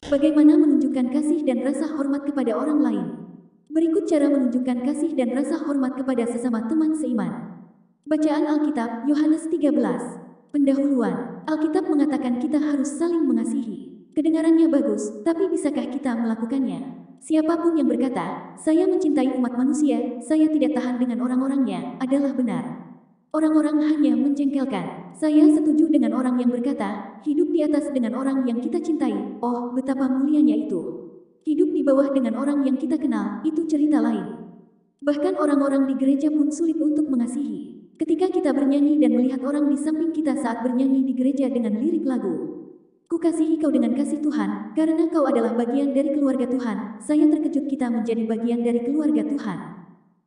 Bagaimana menunjukkan kasih dan rasa hormat kepada orang lain? Berikut cara menunjukkan kasih dan rasa hormat kepada sesama teman seiman. Bacaan Alkitab, Yohanes 13. Pendahuluan. Alkitab mengatakan kita harus saling mengasihi. Kedengarannya bagus, tapi bisakah kita melakukannya? Siapapun yang berkata, saya mencintai umat manusia, saya tidak tahan dengan orang-orangnya, adalah benar. Orang-orang hanya menjengkelkan. Saya setuju dengan orang yang berkata, hidup di atas dengan orang yang kita cintai. Oh, betapa mulianya itu. Hidup di bawah dengan orang yang kita kenal, itu cerita lain. Bahkan orang-orang di gereja pun sulit untuk mengasihi. Ketika kita bernyanyi dan melihat orang di samping kita saat bernyanyi di gereja dengan lirik lagu, ku kasihi kau dengan kasih Tuhan, karena kau adalah bagian dari keluarga Tuhan. Saya terkejut kita menjadi bagian dari keluarga Tuhan.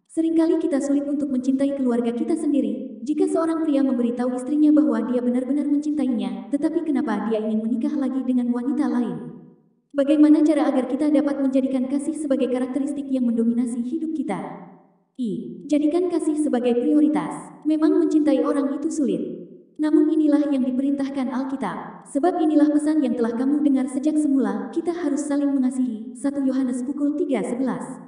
Seringkali kita sulit untuk mencintai keluarga kita sendiri. Jika seorang pria memberitahu istrinya bahwa dia benar-benar mencintainya, tetapi kenapa dia ingin menikah lagi dengan wanita lain? Bagaimana cara agar kita dapat menjadikan kasih sebagai karakteristik yang mendominasi hidup kita? Jadikan kasih sebagai prioritas. Memang mencintai orang itu sulit. Namun inilah yang diperintahkan Alkitab. Sebab inilah pesan yang telah kamu dengar sejak semula, kita harus saling mengasihi. 1 Yohanes pukul 3:11.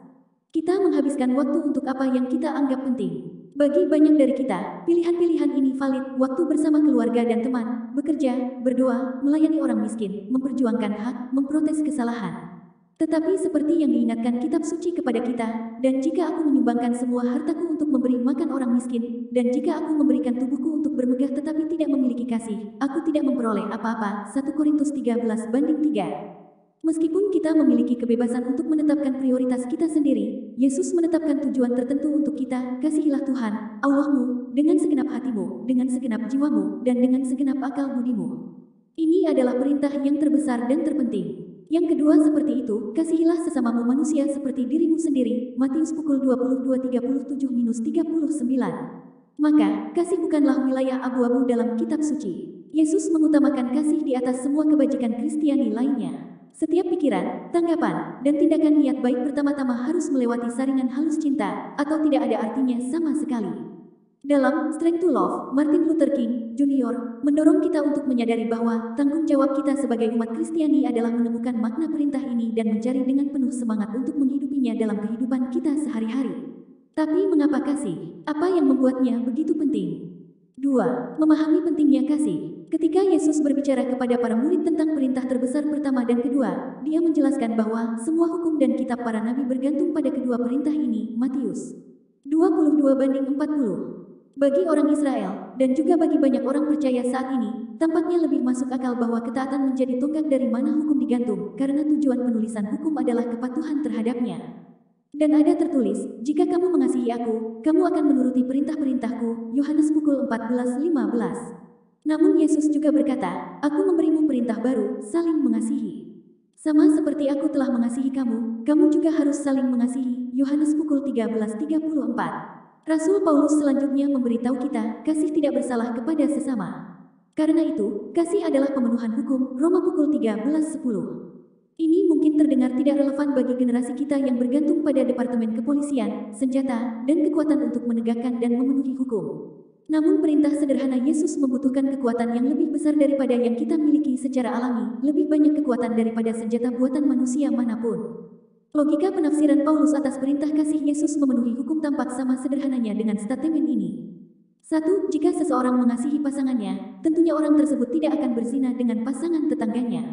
Kita menghabiskan waktu untuk apa yang kita anggap penting. Bagi banyak dari kita, pilihan-pilihan ini valid, waktu bersama keluarga dan teman, bekerja, berdoa, melayani orang miskin, memperjuangkan hak, memprotes kesalahan. Tetapi seperti yang diingatkan kitab suci kepada kita, dan jika aku menyumbangkan semua hartaku untuk memberi makan orang miskin, dan jika aku memberikan tubuhku untuk bermegah tetapi tidak memiliki kasih, aku tidak memperoleh apa-apa. 1 Korintus 13:3. Meskipun kita memiliki kebebasan untuk menetapkan prioritas kita sendiri, Yesus menetapkan tujuan tertentu untuk kita. Kasihilah Tuhan, Allahmu, dengan segenap hatimu, dengan segenap jiwamu, dan dengan segenap akal budimu. Ini adalah perintah yang terbesar dan terpenting. Yang kedua seperti itu, kasihilah sesamamu manusia seperti dirimu sendiri. Matius pukul 22:37-39. Maka, kasih bukanlah wilayah abu-abu dalam kitab suci. Yesus mengutamakan kasih di atas semua kebajikan Kristiani lainnya. Setiap pikiran, tanggapan, dan tindakan niat baik pertama-tama harus melewati saringan halus cinta, atau tidak ada artinya sama sekali. Dalam Strength to Love, Martin Luther King, Jr. mendorong kita untuk menyadari bahwa tanggung jawab kita sebagai umat Kristiani adalah menemukan makna perintah ini dan mencari dengan penuh semangat untuk menghidupinya dalam kehidupan kita sehari-hari. Tapi mengapa kasih? Apa yang membuatnya begitu penting? 2. Memahami pentingnya kasih. Ketika Yesus berbicara kepada para murid tentang perintah terbesar pertama dan kedua, dia menjelaskan bahwa semua hukum dan kitab para nabi bergantung pada kedua perintah ini. Matius 22:40. Bagi orang Israel, dan juga bagi banyak orang percaya saat ini, tampaknya lebih masuk akal bahwa ketaatan menjadi tonggak dari mana hukum digantung, karena tujuan penulisan hukum adalah kepatuhan terhadapnya. Dan ada tertulis, jika kamu mengasihi aku, kamu akan menuruti perintah-perintahku. Yohanes pukul 14:15. Namun Yesus juga berkata, aku memberimu perintah baru, saling mengasihi. Sama seperti aku telah mengasihi kamu, kamu juga harus saling mengasihi. Yohanes pukul 13:34. Rasul Paulus selanjutnya memberitahu kita, kasih tidak bersalah kepada sesama. Karena itu, kasih adalah pemenuhan hukum. Roma pukul 13:10. Ini mungkin terdengar tidak relevan bagi generasi kita yang bergantung pada departemen kepolisian, senjata, dan kekuatan untuk menegakkan dan memenuhi hukum. Namun perintah sederhana Yesus membutuhkan kekuatan yang lebih besar daripada yang kita miliki secara alami, lebih banyak kekuatan daripada senjata buatan manusia manapun. Logika penafsiran Paulus atas perintah kasih Yesus memenuhi hukum tampak sama sederhananya dengan statement ini. 1. Jika seseorang mengasihi pasangannya, tentunya orang tersebut tidak akan berzina dengan pasangan tetangganya.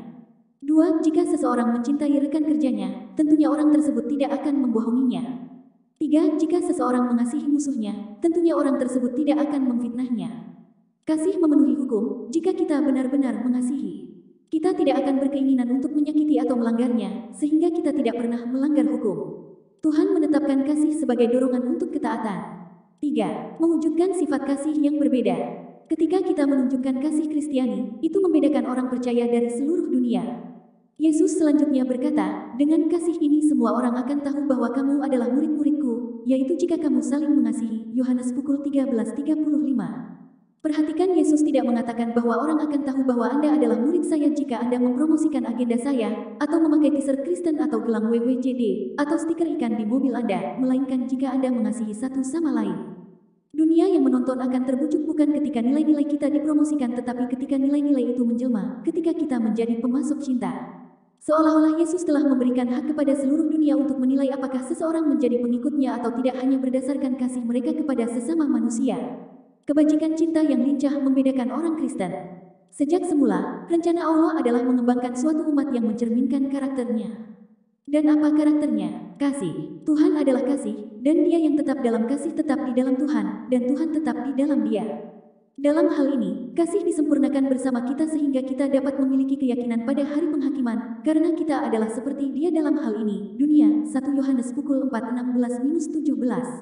2. Jika seseorang mencintai rekan kerjanya, tentunya orang tersebut tidak akan membohonginya. 3. Jika seseorang mengasihi musuhnya, tentunya orang tersebut tidak akan memfitnahnya. Kasih memenuhi hukum, jika kita benar-benar mengasihi. Kita tidak akan berkeinginan untuk menyakiti atau melanggarnya, sehingga kita tidak pernah melanggar hukum. Tuhan menetapkan kasih sebagai dorongan untuk ketaatan. 3. Mewujudkan sifat kasih yang berbeda. Ketika kita menunjukkan kasih Kristiani, itu membedakan orang percaya dari seluruh dunia. Yesus selanjutnya berkata, dengan kasih ini semua orang akan tahu bahwa kamu adalah murid-muridku, yaitu jika kamu saling mengasihi. Yohanes pukul 13:35. Perhatikan, Yesus tidak mengatakan bahwa orang akan tahu bahwa Anda adalah murid saya jika Anda mempromosikan agenda saya, atau memakai t-shirt Kristen atau gelang WWJD, atau stiker ikan di mobil Anda, melainkan jika Anda mengasihi satu sama lain. Dunia yang menonton akan terbujuk bukan ketika nilai-nilai kita dipromosikan tetapi ketika nilai-nilai itu menjelma, ketika kita menjadi pemasok cinta. Seolah-olah Yesus telah memberikan hak kepada seluruh dunia untuk menilai apakah seseorang menjadi pengikutnya atau tidak hanya berdasarkan kasih mereka kepada sesama manusia. Kebajikan cinta yang lincah membedakan orang Kristen. Sejak semula, rencana Allah adalah mengembangkan suatu umat yang mencerminkan karakternya. Dan apa karakternya? Kasih. Tuhan adalah kasih, dan Dia yang tetap dalam kasih tetap di dalam Tuhan, dan Tuhan tetap di dalam Dia. Dalam hal ini, kasih disempurnakan bersama kita sehingga kita dapat memiliki keyakinan pada hari penghakiman, karena kita adalah seperti Dia dalam hal ini. Dunia, 1 Yohanes pukul 4:16-17.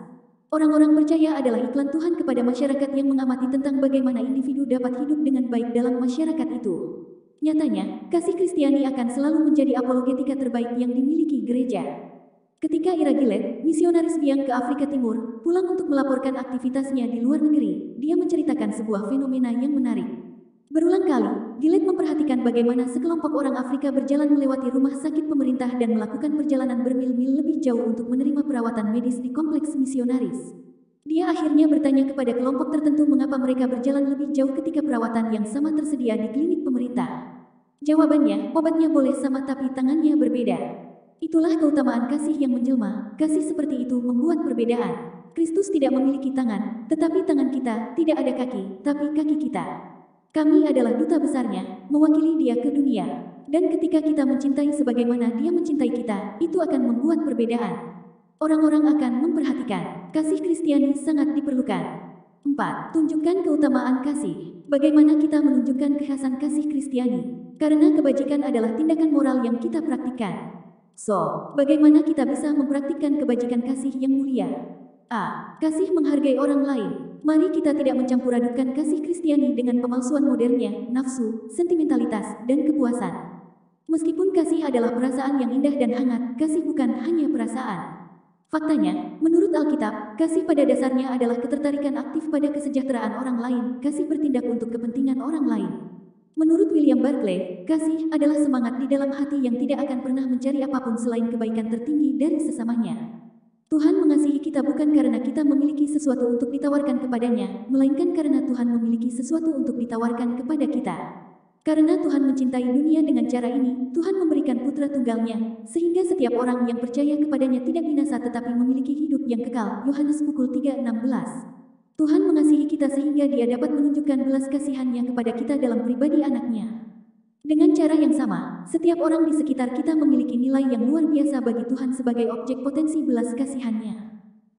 Orang-orang percaya adalah iklan Tuhan kepada masyarakat yang mengamati tentang bagaimana individu dapat hidup dengan baik dalam masyarakat itu. Nyatanya, kasih Kristiani akan selalu menjadi apologetika terbaik yang dimiliki gereja. Ketika Ira Gillett, misionaris biang ke Afrika Timur, pulang untuk melaporkan aktivitasnya di luar negeri, dia menceritakan sebuah fenomena yang menarik. Berulang kali, Gillett memperhatikan bagaimana sekelompok orang Afrika berjalan melewati rumah sakit pemerintah dan melakukan perjalanan bermil-mil lebih jauh untuk menerima perawatan medis di kompleks misionaris. Dia akhirnya bertanya kepada kelompok tertentu mengapa mereka berjalan lebih jauh ketika perawatan yang sama tersedia di klinik pemerintah. Jawabannya, obatnya boleh sama tapi tangannya berbeda. Itulah keutamaan kasih yang menjelma. Kasih seperti itu membuat perbedaan. Kristus tidak memiliki tangan, tetapi tangan kita tidak ada kaki, tapi kaki kita. Kami adalah duta besarnya, mewakili Dia ke dunia. Dan ketika kita mencintai sebagaimana Dia mencintai kita, itu akan membuat perbedaan. Orang-orang akan memperhatikan. Kasih Kristiani sangat diperlukan. 4. Tunjukkan keutamaan kasih. Bagaimana kita menunjukkan kekhasan kasih Kristiani? Karena kebajikan adalah tindakan moral yang kita praktikkan. So, bagaimana kita bisa mempraktikkan kebajikan kasih yang mulia? A. Kasih menghargai orang lain. Mari kita tidak mencampur adukan kasih Kristiani dengan pemalsuan modernnya, nafsu, sentimentalitas, dan kepuasan. Meskipun kasih adalah perasaan yang indah dan hangat, kasih bukan hanya perasaan. Faktanya, menurut Alkitab, kasih pada dasarnya adalah ketertarikan aktif pada kesejahteraan orang lain, kasih bertindak untuk kepentingan orang lain. Menurut William Barclay, kasih adalah semangat di dalam hati yang tidak akan pernah mencari apapun selain kebaikan tertinggi dari sesamanya. Tuhan mengasihi kita bukan karena kita memiliki sesuatu untuk ditawarkan kepadanya, melainkan karena Tuhan memiliki sesuatu untuk ditawarkan kepada kita. Karena Tuhan mencintai dunia dengan cara ini, Tuhan memberikan putra tunggalnya, sehingga setiap orang yang percaya kepadanya tidak binasa tetapi memiliki hidup yang kekal. Yohanes pukul 3:16. Tuhan mengasihi kita sehingga Dia dapat menunjukkan belas kasihan-Nya kepada kita dalam pribadi anaknya. Dengan cara yang sama, setiap orang di sekitar kita memiliki nilai yang luar biasa bagi Tuhan sebagai objek potensi belas kasihan-Nya.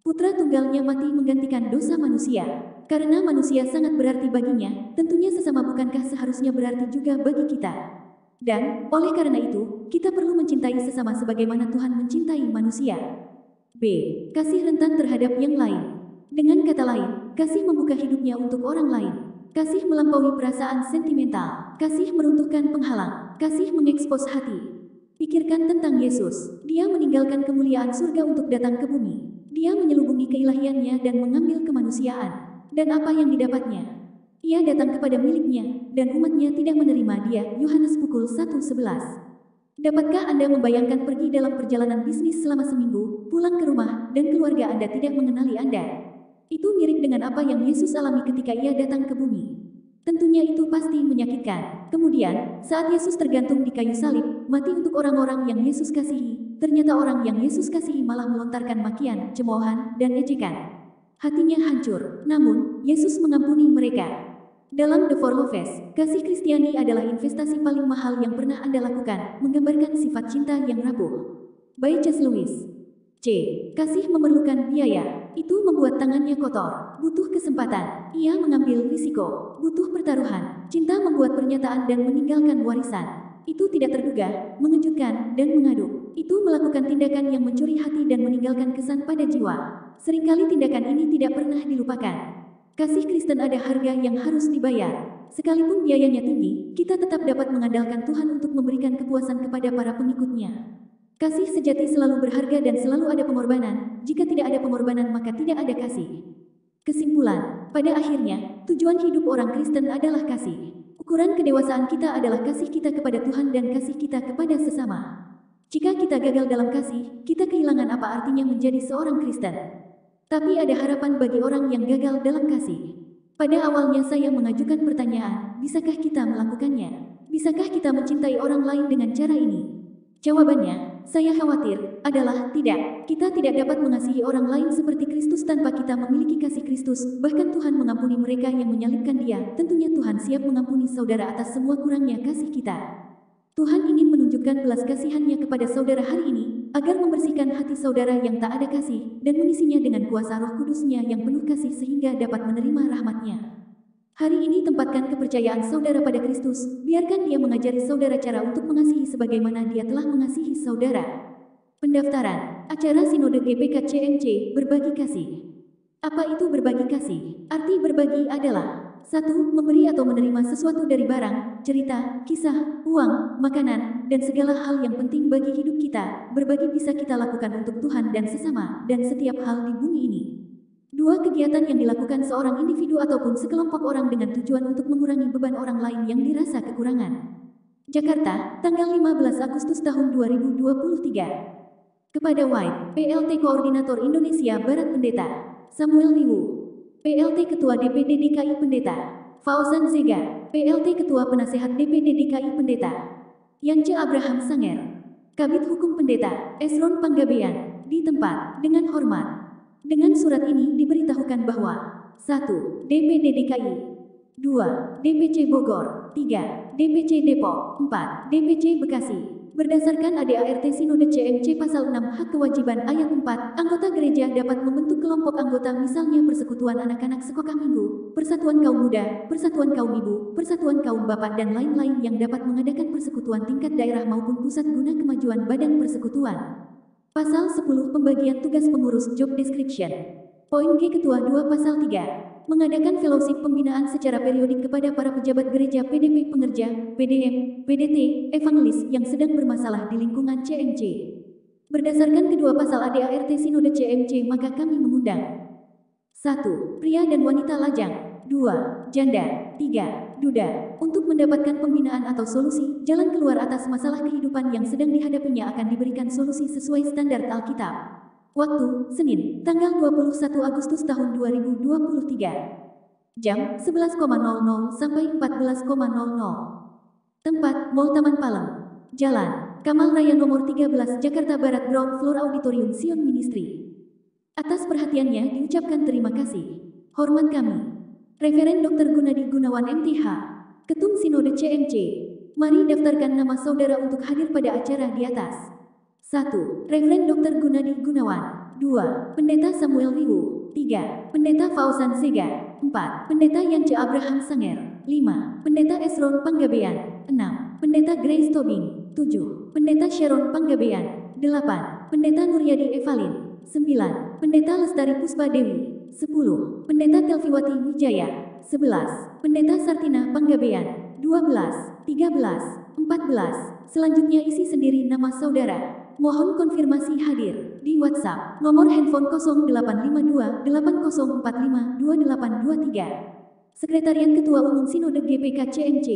Putra tunggalnya mati menggantikan dosa manusia. Karena manusia sangat berarti baginya, tentunya sesama bukankah seharusnya berarti juga bagi kita. Dan, oleh karena itu, kita perlu mencintai sesama sebagaimana Tuhan mencintai manusia. B. Kasih rentan terhadap yang lain. Dengan kata lain, kasih membuka hidupnya untuk orang lain. Kasih melampaui perasaan sentimental. Kasih meruntuhkan penghalang. Kasih mengekspos hati. Pikirkan tentang Yesus. Dia meninggalkan kemuliaan surga untuk datang ke bumi. Dia menyelubungi keilahiannya dan mengambil kemanusiaan. Dan apa yang didapatnya? Ia datang kepada miliknya, dan umatnya tidak menerima Dia. Yohanes pukul 1:11. Dapatkah Anda membayangkan pergi dalam perjalanan bisnis selama seminggu, pulang ke rumah, dan keluarga Anda tidak mengenali Anda? Itu mirip dengan apa yang Yesus alami ketika Ia datang ke bumi. Tentunya itu pasti menyakitkan. Kemudian, saat Yesus tergantung di kayu salib, mati untuk orang-orang yang Yesus kasihi, ternyata orang yang Yesus kasihi malah melontarkan makian, cemoohan, dan ejekan. Hatinya hancur, namun, Yesus mengampuni mereka. Dalam The Four Loaves, kasih Kristiani adalah investasi paling mahal yang pernah Anda lakukan, menggambarkan sifat cinta yang rapuh. By C.S. Lewis. C. Kasih memerlukan biaya. Itu membuat tangannya kotor. Butuh kesempatan. Ia mengambil risiko. Butuh pertaruhan. Cinta membuat pernyataan dan meninggalkan warisan. Itu tidak terduga, mengejutkan, dan mengaduk. Itu melakukan tindakan yang mencuri hati dan meninggalkan kesan pada jiwa. Seringkali tindakan ini tidak pernah dilupakan. Kasih Kristen ada harga yang harus dibayar. Sekalipun biayanya tinggi, kita tetap dapat mengandalkan Tuhan untuk memberikan kepuasan kepada para pengikutnya. Kasih sejati selalu berharga dan selalu ada pengorbanan. Jika tidak ada pengorbanan maka tidak ada kasih. Kesimpulan, pada akhirnya, tujuan hidup orang Kristen adalah kasih. Ukuran kedewasaan kita adalah kasih kita kepada Tuhan dan kasih kita kepada sesama. Jika kita gagal dalam kasih, kita kehilangan apa artinya menjadi seorang Kristen. Tapi ada harapan bagi orang yang gagal dalam kasih. Pada awalnya saya mengajukan pertanyaan, bisakah kita melakukannya? Bisakah kita mencintai orang lain dengan cara ini? Jawabannya, saya khawatir, adalah tidak. Kita tidak dapat mengasihi orang lain seperti Kristus tanpa kita memiliki kasih Kristus. Bahkan Tuhan mengampuni mereka yang menyalibkan Dia. Tentunya Tuhan siap mengampuni saudara atas semua kurangnya kasih kita. Tuhan ingin menunjukkan belas kasihan-Nya kepada saudara hari ini, agar membersihkan hati saudara yang tak ada kasih, dan mengisinya dengan kuasa Roh Kudus-Nya yang penuh kasih sehingga dapat menerima rahmat-Nya. Hari ini tempatkan kepercayaan saudara pada Kristus, biarkan Dia mengajari saudara cara untuk mengasihi sebagaimana Dia telah mengasihi saudara. Pendaftaran, acara Sinode GPK CMC, berbagi kasih. Apa itu berbagi kasih? Arti berbagi adalah 1. Memberi atau menerima sesuatu dari barang, cerita, kisah, uang, makanan, dan segala hal yang penting bagi hidup kita. Berbagi bisa kita lakukan untuk Tuhan dan sesama, dan setiap hal di bumi ini. 2. Kegiatan yang dilakukan seorang individu ataupun sekelompok orang dengan tujuan untuk mengurangi beban orang lain yang dirasa kekurangan. Jakarta, tanggal 15 Agustus tahun 2023. Kepada White, PLT Koordinator Indonesia Barat Pendeta Samuel Liwu, PLT Ketua DPD DKI Pendeta Fauzan Zega, PLT Ketua Penasehat DPD DKI Pendeta Yance Abraham Sanger, Kabid Hukum Pendeta Esron Panggabean, di tempat, dengan hormat. Dengan surat ini diberitahukan bahwa 1. DPD DKI 2. DPC Bogor 3. DPC Depok 4. DPC Bekasi berdasarkan ADART Sinode CMC Pasal 6 Hak Kewajiban Ayat 4, anggota gereja dapat membentuk kelompok anggota misalnya Persekutuan Anak-anak Sekolah Minggu, Persatuan Kaum Muda, Persatuan Kaum Ibu, Persatuan Kaum Bapak dan lain-lain yang dapat mengadakan persekutuan tingkat daerah maupun pusat guna kemajuan badan persekutuan. Pasal 10 Pembagian tugas pengurus Job Description. Poin G Ketua 2 Pasal 3 mengadakan fellowship pembinaan secara periodik kepada para pejabat gereja PDP pengerja, PDM, PDT, evangelis yang sedang bermasalah di lingkungan CMC. Berdasarkan kedua pasal ADART Sinode CMC maka kami mengundang 1. Pria dan wanita lajang 2. Janda 3. Duda untuk mendapatkan pembinaan atau solusi, jalan keluar atas masalah kehidupan yang sedang dihadapinya akan diberikan solusi sesuai standar Alkitab. Waktu, Senin, tanggal 21 Agustus tahun 2023. Jam, 11.00 sampai 14.00. Tempat, Mall Taman Palem. Jalan, Kamal Raya nomor 13 Jakarta Barat Ground Floor Auditorium Sion Ministry. Atas perhatiannya diucapkan terima kasih. Hormat kami. Referen Dr. Gunadi Gunawan MTH, Ketum Sinode CMC. Mari daftarkan nama saudara untuk hadir pada acara di atas. 1. Referen Dr. Gunadi Gunawan 2. Pendeta Samuel Liwu 3. Pendeta Fauzan Zega 4. Pendeta Yance Abraham Sanger 5. Pendeta Esron Panggabean 6. Pendeta Grace Tobing 7. Pendeta Sharon Panggabean 8. Pendeta Nuryadi Evalin 9. Pendeta Lestari Puspa Dewi 10. Pendeta Telviwati Wijaya 11. Pendeta Sartina Panggabean 12. 13. 14. Selanjutnya isi sendiri nama saudara. Mohon konfirmasi hadir di WhatsApp nomor handphone 0852 8045 2823. Sekretariat Ketua Umum Sinode GPK CMC.